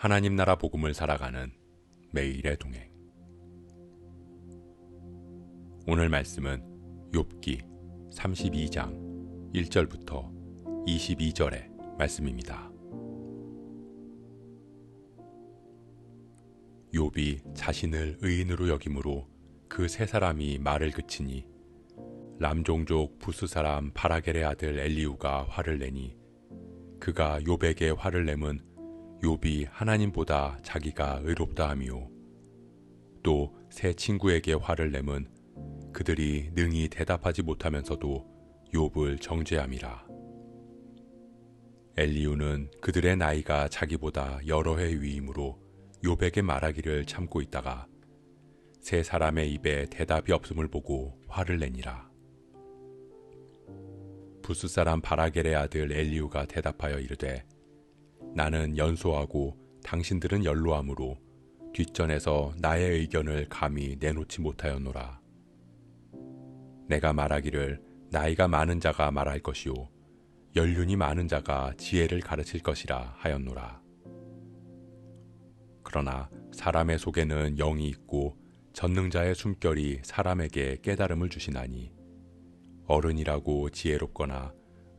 하나님 나라 복음을 살아가는 매일의 동행. 오늘 말씀은 욥기 32장 1절부터 22절의 말씀입니다. 욥이 자신을 의인으로 여김으로 그 세 사람이 말을 그치니 람종족 부스 사람 바라겔의 아들 엘리후가 화를 내니 그가 욥에게 화를 내면 욥이 하나님보다 자기가 의롭다 하미요 또 세 친구에게 화를 내면 그들이 능히 대답하지 못하면서도 욥을 정죄함이라. 엘리후는 그들의 나이가 자기보다 여러 해 위이므로 욥에게 말하기를 참고 있다가 세 사람의 입에 대답이 없음을 보고 화를 내니라. 부스 사람 바라겔의 아들 엘리후가 대답하여 이르되 나는 연소하고 당신들은 연로함으로 뒷전에서 나의 의견을 감히 내놓지 못하였노라. 내가 말하기를 나이가 많은 자가 말할 것이요 연륜이 많은 자가 지혜를 가르칠 것이라 하였노라. 그러나 사람의 속에는 영이 있고 전능자의 숨결이 사람에게 깨달음을 주시나니 어른이라고 지혜롭거나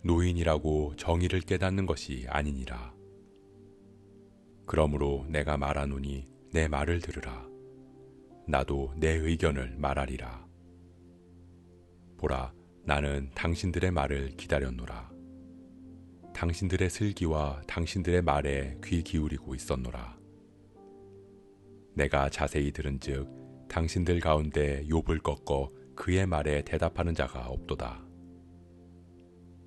노인이라고 정의를 깨닫는 것이 아니니라. 그러므로 내가 말하노니 내 말을 들으라. 나도 내 의견을 말하리라. 보라, 나는 당신들의 말을 기다렸노라. 당신들의 슬기와 당신들의 말에 귀 기울이고 있었노라. 내가 자세히 들은즉 당신들 가운데 욥을 꺾어 그의 말에 대답하는 자가 없도다.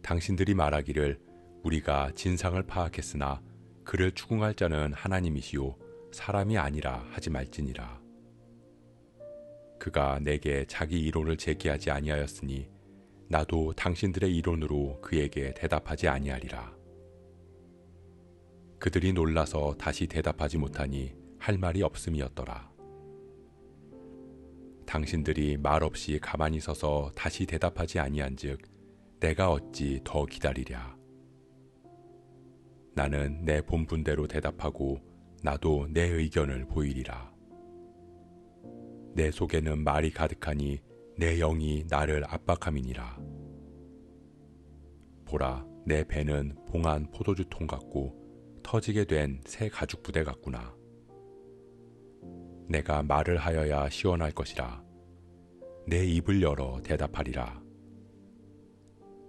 당신들이 말하기를 우리가 진상을 파악했으나 그를 추궁할 자는 하나님이시요 사람이 아니라 하지 말지니라. 그가 내게 자기 이론을 제기하지 아니하였으니 나도 당신들의 이론으로 그에게 대답하지 아니하리라. 그들이 놀라서 다시 대답하지 못하니 할 말이 없음이었더라. 당신들이 말없이 가만히 서서 다시 대답하지 아니한즉 내가 어찌 더 기다리랴. 나는 내 본분대로 대답하고 나도 내 의견을 보이리라. 내 속에는 말이 가득하니 내 영이 나를 압박함이니라. 보라, 내 배는 봉한 포도주통 같고 터지게 된 새 가죽 부대 같구나. 내가 말을 하여야 시원할 것이라. 내 입을 열어 대답하리라.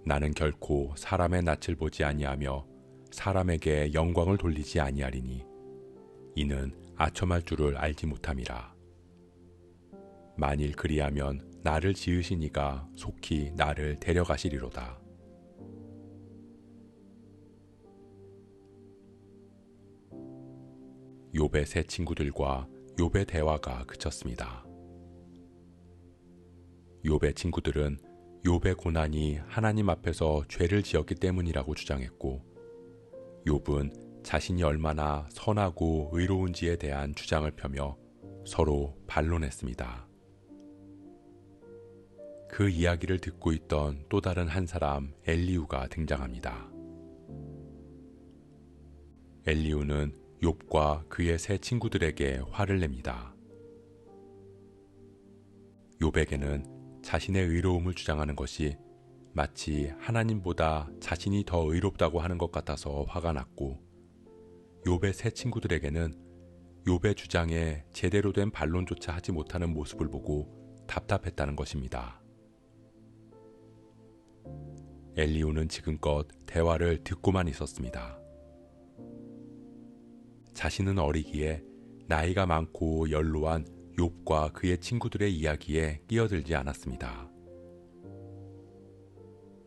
나는 결코 사람의 낯을 보지 아니하며 사람에게 영광을 돌리지 아니하리니 이는 아첨할 줄을 알지 못함이라. 만일 그리하면 나를 지으신 이가 속히 나를 데려가시리로다. 욥의 세 친구들과 욥의 대화가 그쳤습니다. 욥의 친구들은 욥의 고난이 하나님 앞에서 죄를 지었기 때문이라고 주장했고 욥은 자신이 얼마나 선하고 의로운지에 대한 주장을 펴며 서로 반론했습니다. 그 이야기를 듣고 있던 또 다른 한 사람 엘리후가 등장합니다. 엘리후는 욥과 그의 세 친구들에게 화를 냅니다. 욥에게는 자신의 의로움을 주장하는 것이 마치 하나님보다 자신이 더 의롭다고 하는 것 같아서 화가 났고 욥의 세 친구들에게는 욥의 주장에 제대로 된 반론조차 하지 못하는 모습을 보고 답답했다는 것입니다. 엘리후는 지금껏 대화를 듣고만 있었습니다. 자신은 어리기에 나이가 많고 연로한 욥과 그의 친구들의 이야기에 끼어들지 않았습니다.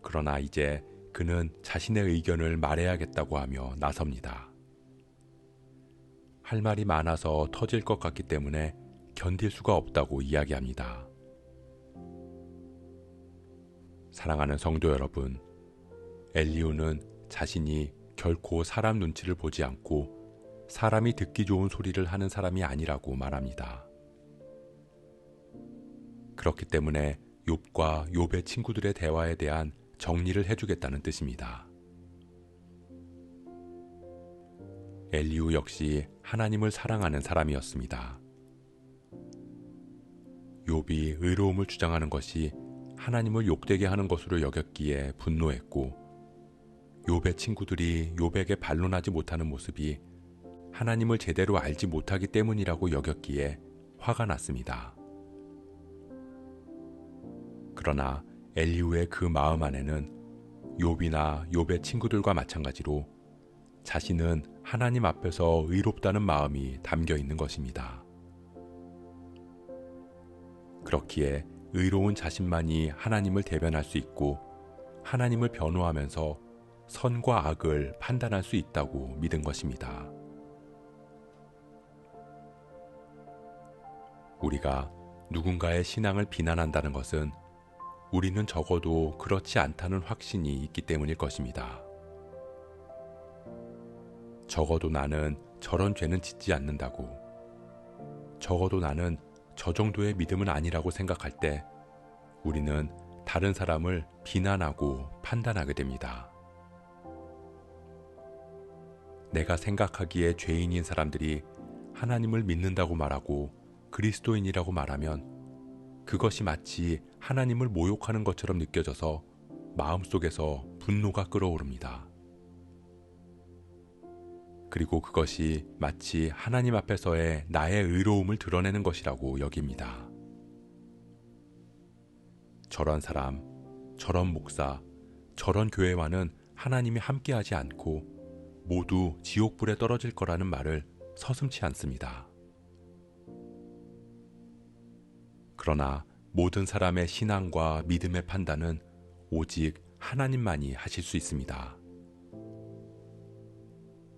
그러나 이제 그는 자신의 의견을 말해야겠다고 하며 나섭니다. 할 말이 많아서 터질 것 같기 때문에 견딜 수가 없다고 이야기합니다. 사랑하는 성도 여러분, 엘리후는 자신이 결코 사람 눈치를 보지 않고 사람이 듣기 좋은 소리를 하는 사람이 아니라고 말합니다. 그렇기 때문에 욥과 욥의 친구들의 대화에 대한 정리를 해주겠다는 뜻입니다. 엘리후 역시 하나님을 사랑하는 사람이었습니다. 욥이 의로움을 주장하는 것이 하나님을 욕되게 하는 것으로 여겼기에 분노했고, 욥의 친구들이 욥에게 반론하지 못하는 모습이 하나님을 제대로 알지 못하기 때문이라고 여겼기에 화가 났습니다. 그러나 엘리후의 그 마음 안에는 욥이나 욥의 친구들과 마찬가지로 자신은 하나님 앞에서 의롭다는 마음이 담겨 있는 것입니다. 그렇기에 의로운 자신만이 하나님을 대변할 수 있고 하나님을 변호하면서 선과 악을 판단할 수 있다고 믿은 것입니다. 우리가 누군가의 신앙을 비난한다는 것은 우리는 적어도 그렇지 않다는 확신이 있기 때문일 것입니다. 적어도 나는 저런 죄는 짓지 않는다고, 적어도 나는 저 정도의 믿음은 아니라고 생각할 때 우리는 다른 사람을 비난하고 판단하게 됩니다. 내가 생각하기에 죄인인 사람들이 하나님을 믿는다고 말하고 그리스도인이라고 말하면 그것이 마치 하나님을 모욕하는 것처럼 느껴져서 마음속에서 분노가 끓어오릅니다. 그리고 그것이 마치 하나님 앞에서의 나의 의로움을 드러내는 것이라고 여깁니다. 저런 사람, 저런 목사, 저런 교회와는 하나님이 함께하지 않고 모두 지옥불에 떨어질 거라는 말을 서슴지 않습니다. 그러나 모든 사람의 신앙과 믿음의 판단은 오직 하나님만이 하실 수 있습니다.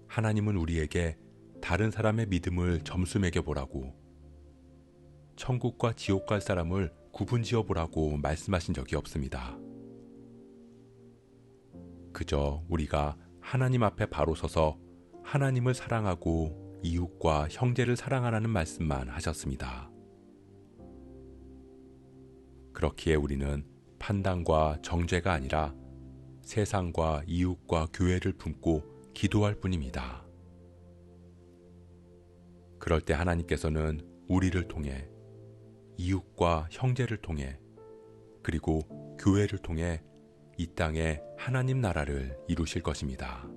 하나님은 우리에게 다른 사람의 믿음을 점수 매겨보라고, 천국과 지옥 갈 사람을 구분지어 보라고 말씀하신 적이 없습니다. 그저 우리가 하나님 앞에 바로 서서 하나님을 사랑하고 이웃과 형제를 사랑하라는 말씀만 하셨습니다. 그렇기에 우리는 판단과 정죄가 아니라 세상과 이웃과 교회를 품고 기도할 뿐입니다. 그럴 때 하나님께서는 우리를 통해, 이웃과 형제를 통해, 그리고 교회를 통해 이 땅에 하나님 나라를 이루실 것입니다.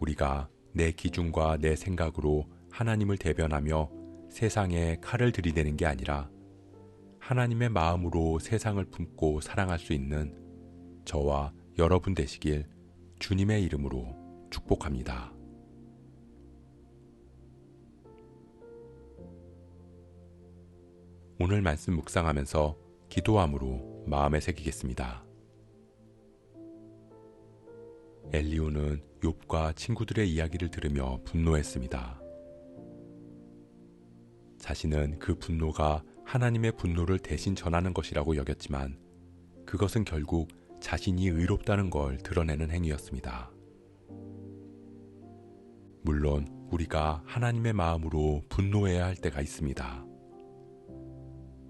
우리가 내 기준과 내 생각으로 하나님을 대변하며 세상에 칼을 들이대는 게 아니라 하나님의 마음으로 세상을 품고 사랑할 수 있는 저와 여러분 되시길 주님의 이름으로 축복합니다. 오늘 말씀 묵상하면서 기도함으로 마음에 새기겠습니다. 엘리후는 욥과 친구들의 이야기를 들으며 분노했습니다. 자신은 그 분노가 하나님의 분노를 대신 전하는 것이라고 여겼지만 그것은 결국 자신이 의롭다는 걸 드러내는 행위였습니다. 물론 우리가 하나님의 마음으로 분노해야 할 때가 있습니다.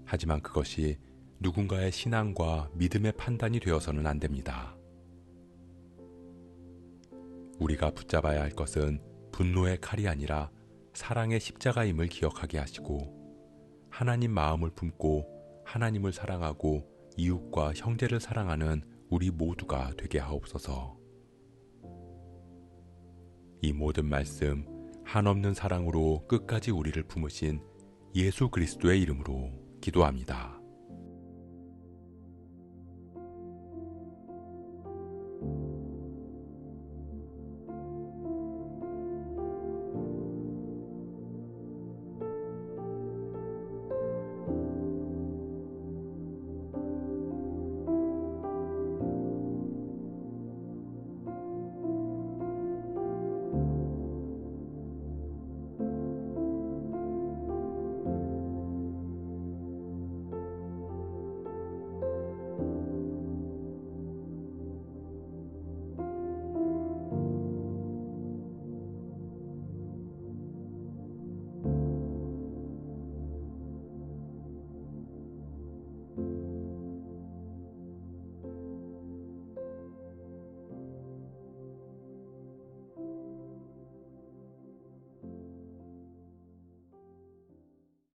하지만 그것이 누군가의 신앙과 믿음의 판단이 되어서는 안 됩니다. 우리가 붙잡아야 할 것은 분노의 칼이 아니라 사랑의 십자가임을 기억하게 하시고 하나님 마음을 품고 하나님을 사랑하고 이웃과 형제를 사랑하는 우리 모두가 되게 하옵소서. 이 모든 말씀 한없는 사랑으로 끝까지 우리를 품으신 예수 그리스도의 이름으로 기도합니다.